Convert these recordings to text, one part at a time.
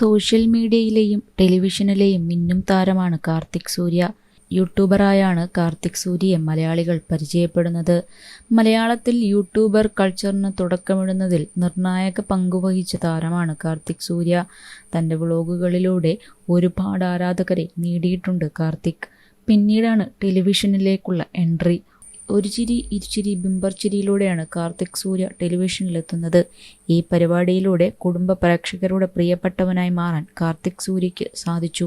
Social മീഡിയയിലെയും ടെലിവിഷനിലെയും മിന്നും താരമാണ് കാർത്തിക് സൂര്യ. യൂട്യൂബറായാണ് കാർത്തിക് സൂര്യയെ മലയാളികൾ പരിചയപ്പെടുന്നത്. മലയാളത്തിൽ യൂട്യൂബർ കൾച്ചറിന് തുടക്കമിടുന്നതിൽ നിർണായക പങ്കുവഹിച്ച താരമാണ് കാർത്തിക് സൂര്യ. തൻ്റെ വ്ളോഗുകളിലൂടെ ഒരുപാട് ആരാധകരെ നേടിയിട്ടുണ്ട് കാർത്തിക്. പിന്നീടാണ് ടെലിവിഷനിലേക്കുള്ള എൻട്രി. ഒരു ചിരി ഇരുചിരി ബിംബർ ചിരിയിലൂടെയാണ് കാർത്തിക് സൂര്യ ടെലിവിഷനിലെത്തുന്നത്. ഈ പരിപാടിയിലൂടെ കുടുംബ പ്രേക്ഷകരുടെ പ്രിയപ്പെട്ടവനായി മാറാൻ കാർത്തിക് സൂര്യയ്ക്ക് സാധിച്ചു.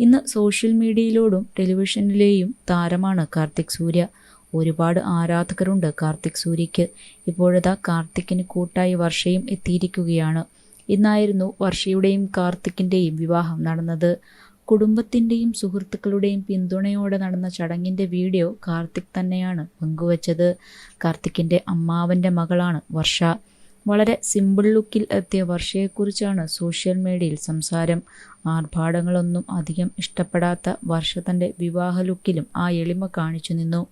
ഇന്ന് സോഷ്യൽ മീഡിയയിലൂടും ടെലിവിഷനിലെയും താരമാണ് കാർത്തിക് സൂര്യ. ഒരുപാട് ആരാധകരുണ്ട് കാർത്തിക് സൂര്യയ്ക്ക്. ഇപ്പോഴതാ കാർത്തിക്കിന് കൂട്ടായി വർഷയും എത്തിയിരിക്കുകയാണ്. ഇന്നായിരുന്നു വർഷയുടെയും കാർത്തിക്കിൻ്റെയും വിവാഹം നടന്നത്. കുടുംബത്തിൻ്റെയും സുഹൃത്തുക്കളുടെയും പിന്തുണയോടെ നടന്ന ചടങ്ങിൻ്റെ വീഡിയോ കാർത്തിക് തന്നെയാണ് പങ്കുവച്ചത്. കാർത്തിക്കിൻ്റെ അമ്മാവൻ്റെ മകളാണ് വർഷ. വളരെ സിമ്പിൾ ലുക്കിൽ എത്തിയ വർഷയെക്കുറിച്ചാണ് സോഷ്യൽ മീഡിയയിൽ സംസാരം. ആർഭാടങ്ങളൊന്നും അധികം ഇഷ്ടപ്പെടാത്ത വർഷ തൻ്റെ വിവാഹ ലുക്കിലും ആ എളിമ കാണിച്ചു നിന്നു.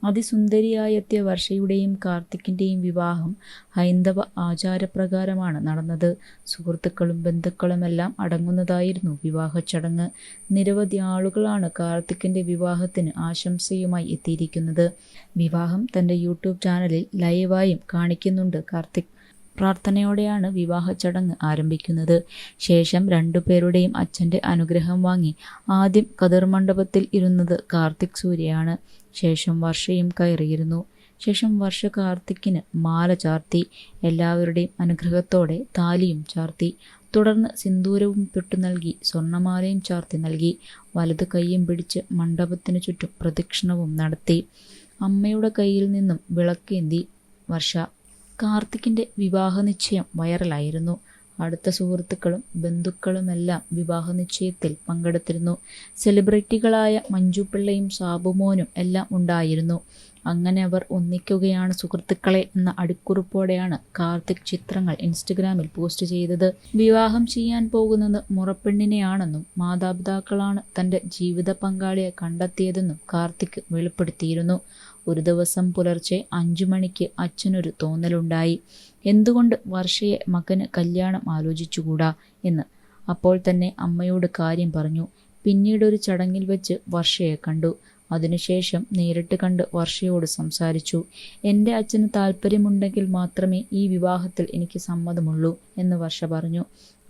അതിസുന്ദരിയായെത്തിയ വർഷയുടെയും കാർത്തിക്കിൻ്റെയും വിവാഹം ഹൈന്ദവ ആചാരപ്രകാരമാണ് നടന്നത്. സുഹൃത്തുക്കളും ബന്ധുക്കളുമെല്ലാം അടങ്ങുന്നതായിരുന്നു വിവാഹ ചടങ്ങ്. നിരവധി ആളുകളാണ് കാർത്തിക്കിൻ്റെ വിവാഹത്തിന് ആശംസയുമായി എത്തിയിരിക്കുന്നത്. വിവാഹം തൻ്റെ യൂട്യൂബ് ചാനലിൽ ലൈവായും കാണിക്കുന്നുണ്ട് കാർത്തിക്. പ്രാർത്ഥനയോടെയാണ് വിവാഹ ചടങ്ങ് ആരംഭിക്കുന്നത്. ശേഷം രണ്ടുപേരുടെയും അച്ഛൻ്റെ അനുഗ്രഹം വാങ്ങി ആദ്യം കതിർ മണ്ഡപത്തിൽ ഇരുന്നത് കാർത്തിക് സൂര്യയാണ്. ശേഷം വർഷയും കയറിയിരുന്നു. ശേഷം വർഷ കാർത്തിക്കിന് മാല ചാർത്തി. എല്ലാവരുടെയും അനുഗ്രഹത്തോടെ താലിയും ചാർത്തി. തുടർന്ന് സിന്ദൂരവും തൊട്ടു നൽകി സ്വർണ്ണമാലയും ചാർത്തി നൽകി. വലത് കൈയും പിടിച്ച് മണ്ഡപത്തിനു ചുറ്റും പ്രദക്ഷിണവും നടത്തി. അമ്മയുടെ കയ്യിൽ നിന്നും വിളക്കേന്തി വർഷ. കാർത്തിക്കിൻ്റെ വിവാഹ നിശ്ചയം വൈറലായിരുന്നു. അടുത്ത സുഹൃത്തുക്കളും ബന്ധുക്കളുമെല്ലാം വിവാഹ നിശ്ചയത്തിൽ പങ്കെടുത്തിരുന്നു. സെലിബ്രിറ്റികളായ മഞ്ജു പിള്ളയും സാബുമോനും എല്ലാം ഉണ്ടായിരുന്നു. അങ്ങനെ അവർ ഒന്നിക്കുകയാണ് സുഹൃത്തുക്കളെ എന്ന അടിക്കുറിപ്പോടെയാണ് കാർത്തിക് ചിത്രങ്ങൾ ഇൻസ്റ്റഗ്രാമിൽ പോസ്റ്റ് ചെയ്തത്. വിവാഹം ചെയ്യാൻ പോകുന്നത് മുറപ്പെണ്ണിനെയാണെന്നും മാതാപിതാക്കളാണ് തൻ്റെ ജീവിത പങ്കാളിയെ കണ്ടെത്തിയതെന്നും കാർത്തിക് വെളിപ്പെടുത്തിയിരുന്നു. ഒരു ദിവസം പുലർച്ചെ 5 മണിക്ക് അച്ഛനൊരു തോന്നലുണ്ടായി. എന്തുകൊണ്ട് വർഷയെ മകന് കല്യാണം ആലോചിച്ചുകൂടാ എന്ന്. അപ്പോൾ തന്നെ അമ്മയോട് കാര്യം പറഞ്ഞു. പിന്നീടൊരു ചടങ്ങിൽ വെച്ച് വർഷയെ കണ്ടു. അതിനുശേഷം നേരിട്ട് കണ്ട് വർഷയോട് സംസാരിച്ചു. എൻ്റെ അച്ഛന് താല്പര്യമുണ്ടെങ്കിൽ മാത്രമേ ഈ വിവാഹത്തിൽ എനിക്ക് സമ്മതമുള്ളൂ എന്ന് വർഷ പറഞ്ഞു.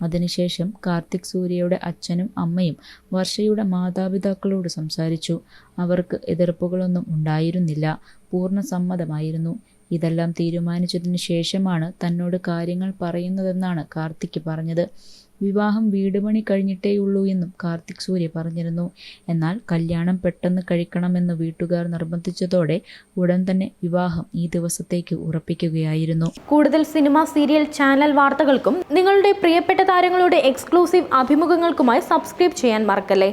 അതിനുശേഷം കാർത്തിക് സൂര്യയുടെ അച്ഛനും അമ്മയും വർഷയുടെ മാതാപിതാക്കളോട് സംസാരിച്ചു. അവർക്ക് എതിർപ്പുകളൊന്നും ഉണ്ടായിരുന്നില്ല. പൂർണ്ണ സമ്മതമായിരുന്നു. ഇതെല്ലാം തീരുമാനിച്ചതിന് ശേഷമാണ് തന്നോട് കാര്യങ്ങൾ പറയുന്നതെന്നാണ് കാർത്തിക് പറഞ്ഞത്. വിവാഹം വീട് പണി കഴിഞ്ഞിട്ടേയുള്ളൂ എന്നും കാർത്തിക് സൂര്യ പറഞ്ഞിരുന്നു. എന്നാൽ കല്യാണം പെട്ടെന്ന് കഴിക്കണമെന്ന് വീട്ടുകാർ നിർബന്ധിച്ചതോടെ ഉടൻ തന്നെ വിവാഹം ഈ ദിവസത്തേക്ക് ഉറപ്പിക്കുകയായിരുന്നു. കൂടുതൽ സിനിമ, സീരിയൽ, ചാനൽ വാർത്തകൾക്കും നിങ്ങളുടെ പ്രിയപ്പെട്ട താരങ്ങളുടെ എക്സ്ക്ലൂസീവ് അഭിമുഖങ്ങൾക്കുമായി സബ്സ്ക്രൈബ് ചെയ്യാൻ മറക്കല്ലേ.